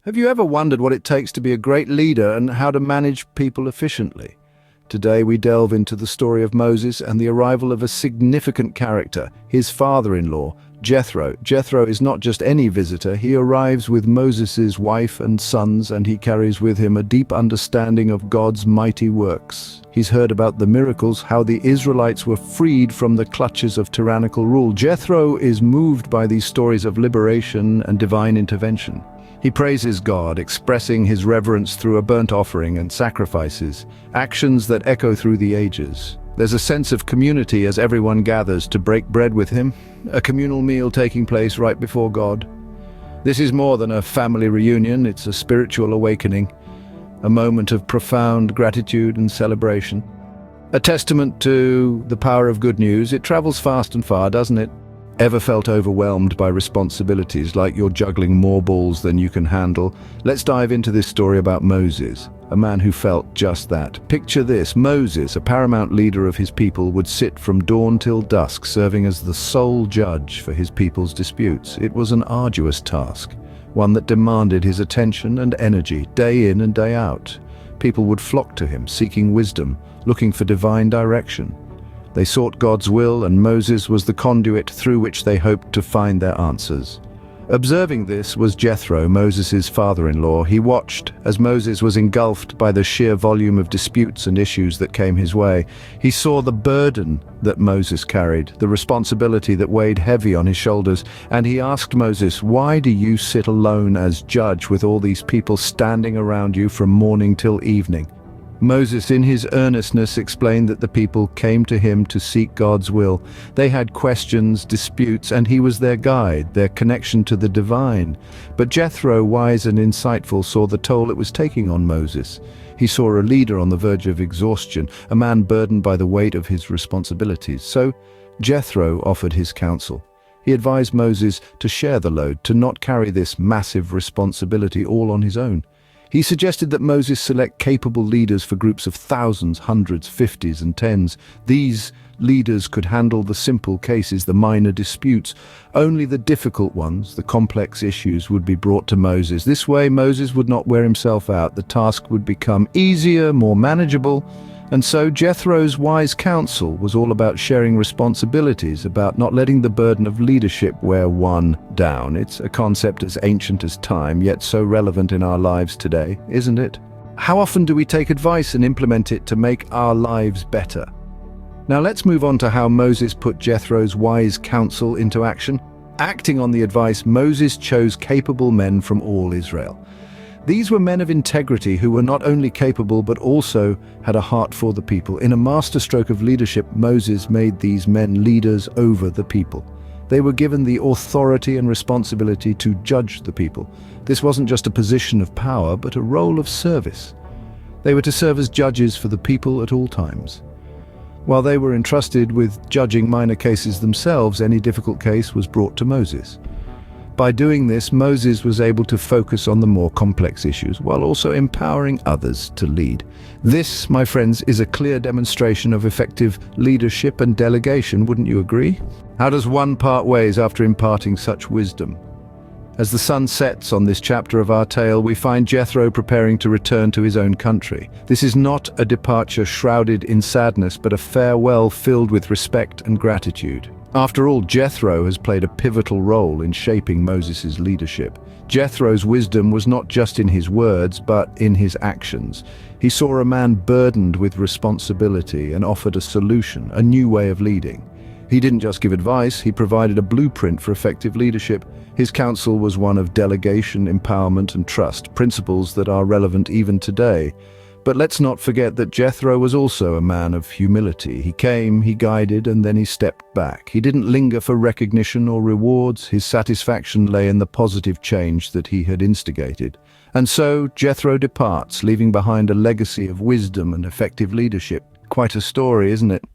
Have you ever wondered what it takes to be a great leader and how to manage people efficiently? Today we delve into the story of Moses and the arrival of a significant character, his father-in-law, Jethro. Jethro is not just any visitor. He arrives with Moses' wife and sons, and he carries with him a deep understanding of God's mighty works. He's heard about the miracles, how the Israelites were freed from the clutches of tyrannical rule. Jethro is moved by these stories of liberation and divine intervention. He praises God, expressing his reverence through a burnt offering and sacrifices, actions that echo through the ages. There's a sense of community as everyone gathers to break bread with him, a communal meal taking place right before God. This is more than a family reunion, it's a spiritual awakening, a moment of profound gratitude and celebration. A testament to the power of good news. It travels fast and far, doesn't it? Ever felt overwhelmed by responsibilities, like you're juggling more balls than you can handle? Let's dive into this story about Moses, a man who felt just that. Picture this: Moses, a paramount leader of his people, would sit from dawn till dusk, serving as the sole judge for his people's disputes. It was an arduous task, one that demanded his attention and energy, day in and day out. People would flock to him, seeking wisdom, looking for divine direction. They sought God's will, and Moses was the conduit through which they hoped to find their answers. Observing this was Jethro, Moses' father-in-law. He watched as Moses was engulfed by the sheer volume of disputes and issues that came his way. He saw the burden that Moses carried, the responsibility that weighed heavy on his shoulders, and he asked Moses, "Why do you sit alone as judge with all these people standing around you from morning till evening?" Moses, in his earnestness, explained that the people came to him to seek God's will. They had questions, disputes, and he was their guide, their connection to the divine. But Jethro, wise and insightful, saw the toll it was taking on Moses. He saw a leader on the verge of exhaustion, a man burdened by the weight of his responsibilities. So Jethro offered his counsel. He advised Moses to share the load, to not carry this massive responsibility all on his own. He suggested that Moses select capable leaders for groups of thousands, hundreds, fifties, and tens. These leaders could handle the simple cases, the minor disputes. Only the difficult ones, the complex issues, would be brought to Moses. This way, Moses would not wear himself out. The task would become easier, more manageable. And so Jethro's wise counsel was all about sharing responsibilities, about not letting the burden of leadership wear one down. It's a concept as ancient as time, yet so relevant in our lives today, isn't it? How often do we take advice and implement it to make our lives better? Now let's move on to how Moses put Jethro's wise counsel into action. Acting on the advice, Moses chose capable men from all Israel. These were men of integrity who were not only capable but also had a heart for the people. In a masterstroke of leadership, Moses made these men leaders over the people. They were given the authority and responsibility to judge the people. This wasn't just a position of power, but a role of service. They were to serve as judges for the people at all times. While they were entrusted with judging minor cases themselves, any difficult case was brought to Moses. By doing this, Moses was able to focus on the more complex issues, while also empowering others to lead. This, my friends, is a clear demonstration of effective leadership and delegation, wouldn't you agree? How does one part ways after imparting such wisdom? As the sun sets on this chapter of our tale, we find Jethro preparing to return to his own country. This is not a departure shrouded in sadness, but a farewell filled with respect and gratitude. After all, Jethro has played a pivotal role in shaping Moses' leadership. Jethro's wisdom was not just in his words, but in his actions. He saw a man burdened with responsibility and offered a solution, a new way of leading. He didn't just give advice, he provided a blueprint for effective leadership. His counsel was one of delegation, empowerment, and trust, principles that are relevant even today. But let's not forget that Jethro was also a man of humility. He came, he guided, and then he stepped back. He didn't linger for recognition or rewards. His satisfaction lay in the positive change that he had instigated. And so Jethro departs, leaving behind a legacy of wisdom and effective leadership. Quite a story, isn't it?